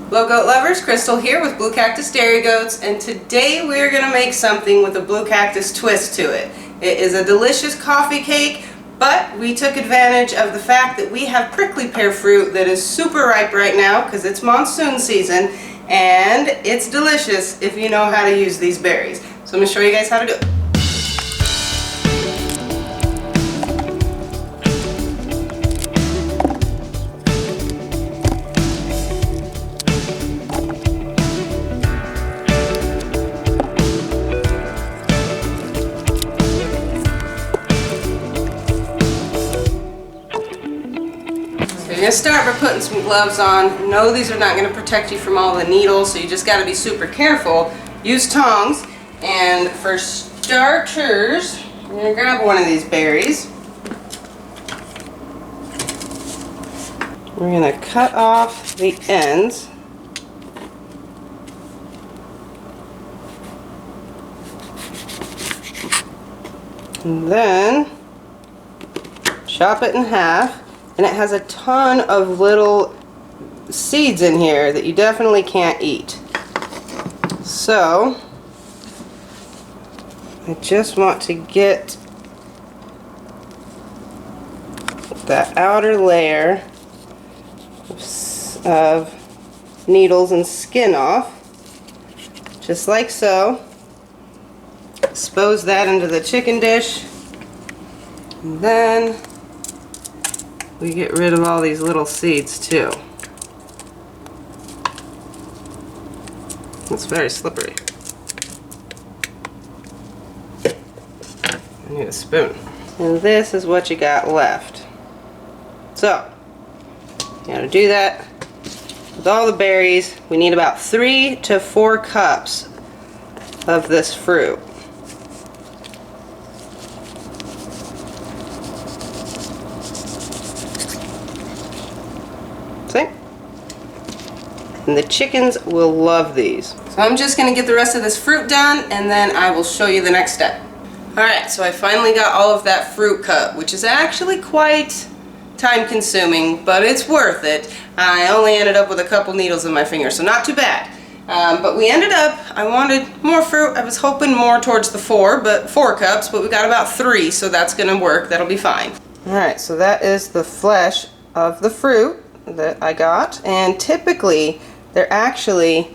Hello goat lovers, Crystal here with Blue Cactus Dairy Goats, and today we're going to make something with a blue cactus twist to it. It is a delicious coffee cake, but we took advantage of the fact that we have prickly pear fruit that is super ripe right now because it's monsoon season, and it's delicious if you know how to use these berries. So I'm going to show you guys how to do it. You're going to start by putting some gloves on. No, these are not going to protect you from all the needles, so you just got to be super careful. Use tongs, and for starters, you're going to grab one of these berries. We're going to cut off the ends. And then chop it in half. And it has a ton of little seeds in here that you definitely can't eat. So, I just want to get that outer layer of needles and skin off, just like so. Expose that into the chicken dish, and then we get rid of all these little seeds too. It's very slippery. I need a spoon. And this is what you got left. So, you gotta do that with all the berries. We need about 3 to 4 cups of this fruit. And the chickens will love these. So I'm just going to get the rest of this fruit done, and then I will show you the next step. Alright, so I finally got all of that fruit cut, which is actually quite time consuming, but it's worth it. I only ended up with a couple needles in my finger, so not too bad. But we ended up, I wanted more fruit. I was hoping more towards the 4 cups, but we got about 3, so that's going to work. That'll be fine. Alright, so that is the flesh of the fruit that I got, and typically they're actually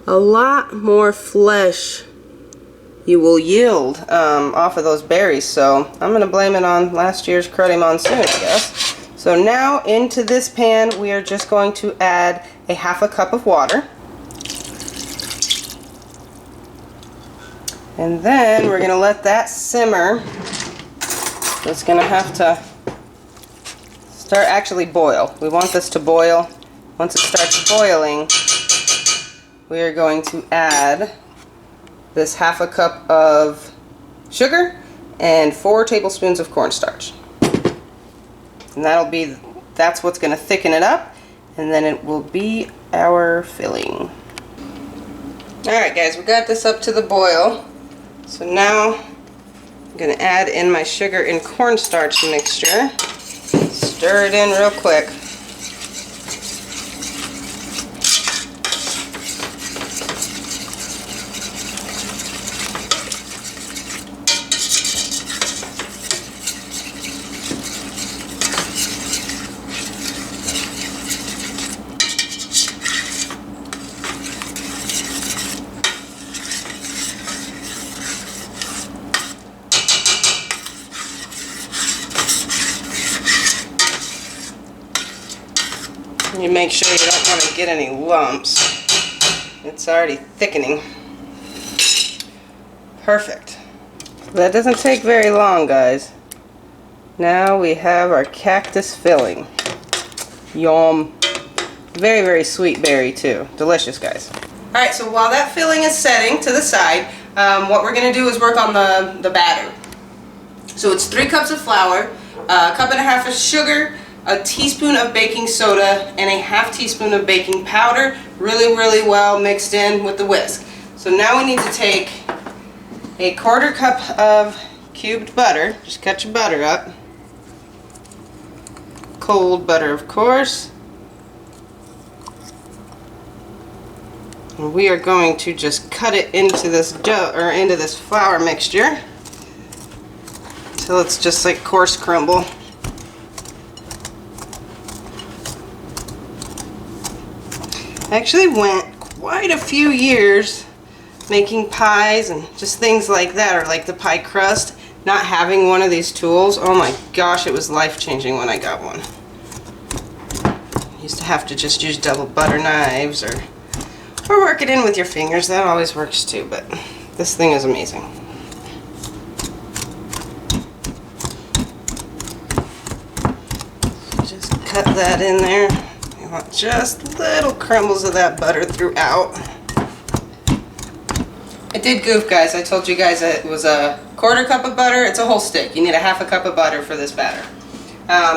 a lot more flesh you will yield off of those berries, so I'm going to blame it on last year's cruddy monsoon, I guess. So now into this pan we are just going to add a ½ cup of water. And then we're going to let that simmer. It's going to have to start actually boil. We want this to boil. Once it starts boiling, we are going to add this ½ cup of sugar and 4 tablespoons of cornstarch. And that's what's going to thicken it up, and then it will be our filling. Alright guys, we got this up to the boil. So now I'm going to add in my sugar and cornstarch mixture. Stir it in real quick. You make sure you don't want to get any lumps. It's already thickening. Perfect. That doesn't take very long, guys. Now we have our cactus filling. Yum. Very, very sweet berry too. Delicious, guys. Alright, so while that filling is setting to the side, what we're going to do is work on the batter. So it's 3 cups of flour, a cup and a half of sugar, a teaspoon of baking soda, and a ½ teaspoon of baking powder, really, really well mixed in with the whisk. So now we need to take a ¼ cup of cubed butter. Just cut your butter up. Cold butter, of course. And we are going to just cut it into this dough, or into this flour mixture, until it's just like coarse crumble. I actually went quite a few years making pies and just things like that, or like the pie crust, not having one of these tools. Oh my gosh, it was life-changing when I got one. I used to have to just use double butter knives or work it in with your fingers. That always works too, but this thing is amazing. Just cut that in there. You want just little crumbles of that butter throughout. I did goof, guys. I told you guys it was a 1/4 cup of butter. It's a whole stick. You need a 1/2 cup of butter for this batter.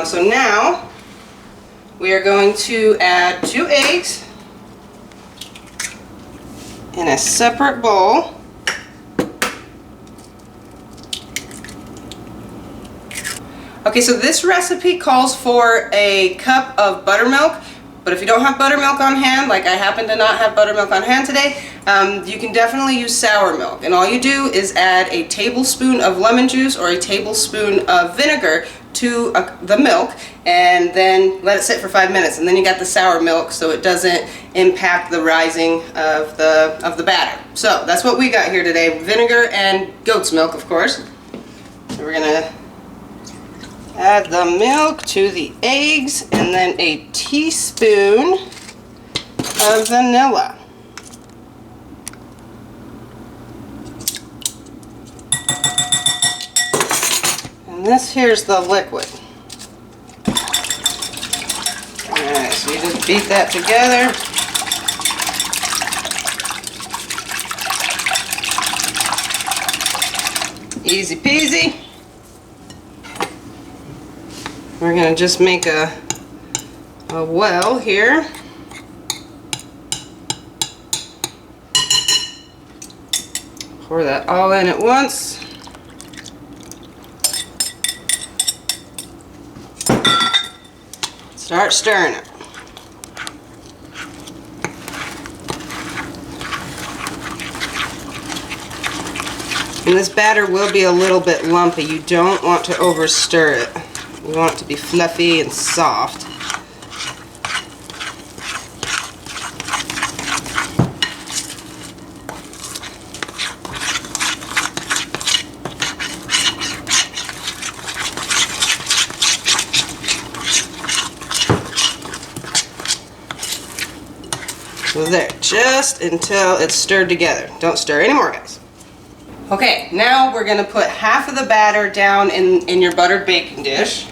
So now we are going to add 2 eggs in a separate bowl. Okay, so this recipe calls for a cup of buttermilk, but if you don't have buttermilk on hand, like I happen to not have buttermilk on hand today, you can definitely use sour milk. And all you do is add a tablespoon of lemon juice or a tablespoon of vinegar to the milk, and then let it sit for 5 minutes, and then you got the sour milk, so it doesn't impact the rising of the batter. So that's what we got here today: vinegar and goat's milk, of course. So we're gonna add the milk to the eggs, and then a teaspoon of vanilla. And this here's the liquid. Alright, so you just beat that together. Easy peasy. We're going to just make a well here. Pour that all in at once. Start stirring it. And this batter will be a little bit lumpy. You don't want to over stir it. You want it to be fluffy and soft. So there, just until it's stirred together. Don't stir anymore, guys. Okay, now we're going to put half of the batter down in your buttered baking dish.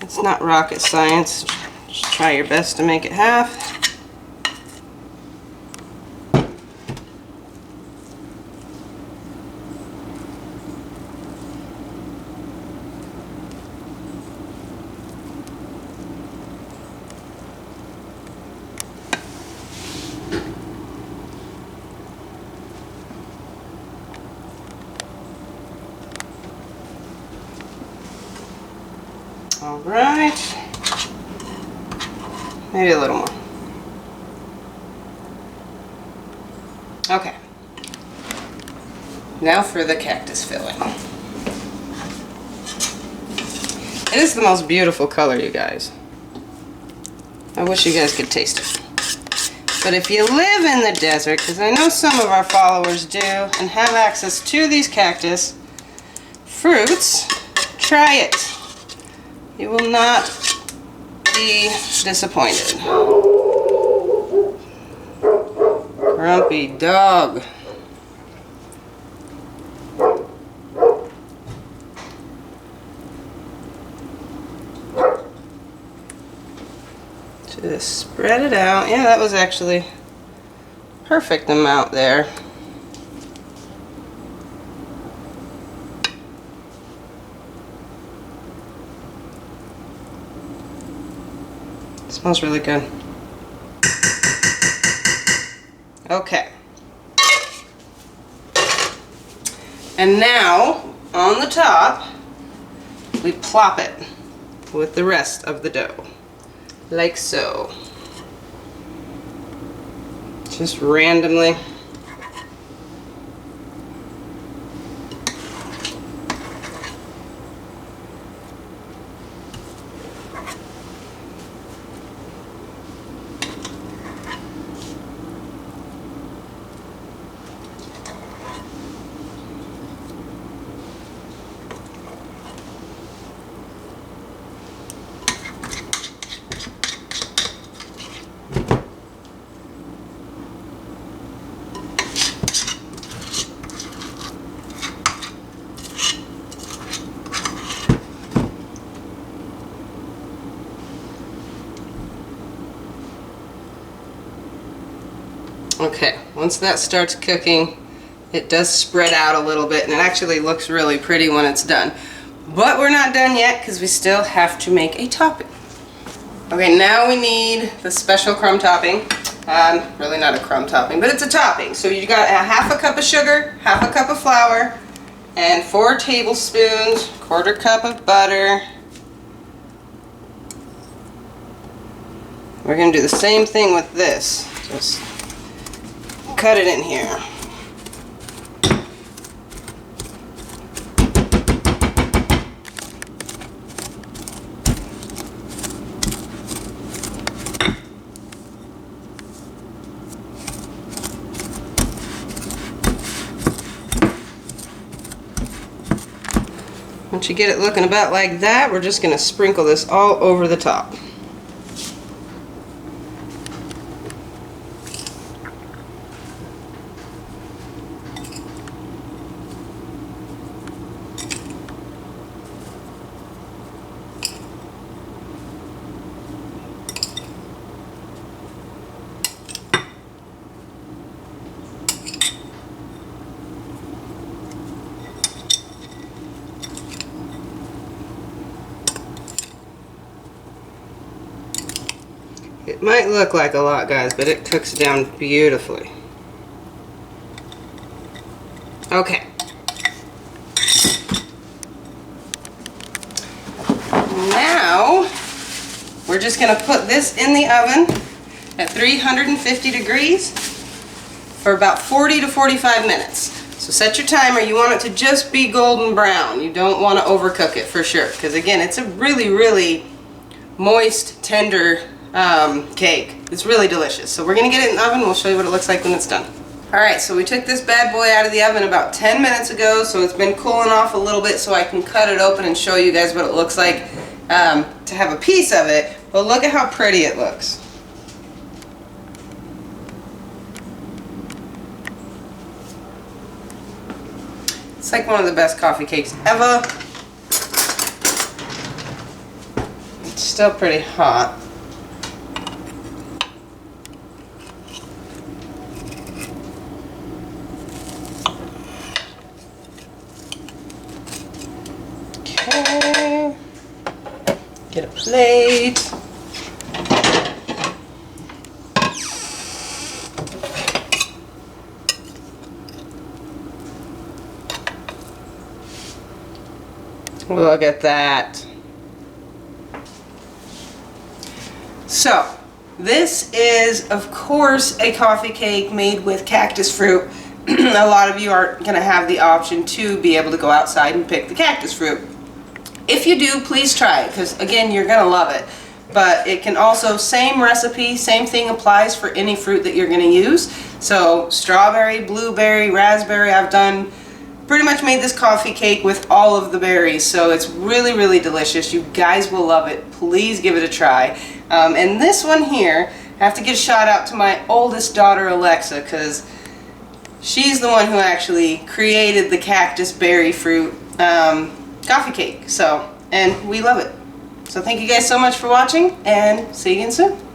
It's not rocket science. Just try your best to make it half. All right, maybe a little more. Okay, now for the cactus filling. It is the most beautiful color, you guys. I wish you guys could taste it. But if you live in the desert, because I know some of our followers do, and have access to these cactus fruits, try it. You will not be disappointed. Grumpy dog. Just spread it out. Yeah, that was actually perfect amount there. Smells really good. Okay. And now, on the top, we plop it with the rest of the dough. like so. Just randomly. Okay, once that starts cooking, it does spread out a little bit, and it actually looks really pretty when it's done. But we're not done yet because we still have to make a topping. Okay, now we need the special crumb topping. Really not a crumb topping, but it's a topping. So you got a half a cup of sugar, half a cup of flour, and 4 tablespoons, 1/4 cup of butter. We're going to do the same thing with this. Just cut it in here. Once you get it looking about like that, we're just going to sprinkle this all over the top. It might look like a lot, guys, but it cooks down beautifully. Okay. Now, we're just going to put this in the oven at 350 degrees for about 40 to 45 minutes. So set your timer. You want it to just be golden brown. You don't want to overcook it for sure, because again, it's a really, really moist, tender cake. It's really delicious. So we're going to get it in the oven. We'll show you what it looks like when it's done. Alright, so we took this bad boy out of the oven about 10 minutes ago, so it's been cooling off a little bit so I can cut it open and show you guys what it looks like to have a piece of it. But look at how pretty it looks. It's like one of the best coffee cakes ever. It's still pretty hot. Okay, get a plate. Look at that. So, this is, of course, a coffee cake made with cactus fruit. A lot of you aren't going to have the option to be able to go outside and pick the cactus fruit. If you do, please try it, because again, you're going to love it. But it can also, same recipe, same thing applies for any fruit that you're going to use. So strawberry, blueberry, raspberry, I've done pretty much made this coffee cake with all of the berries. So it's really, really delicious. You guys will love it. Please give it a try. And this one here, I have to give a shout out to my oldest daughter, Alexa, because she's the one who actually created the cactus berry fruit coffee cake. So, and we love it. So thank you guys so much for watching, and see you again soon.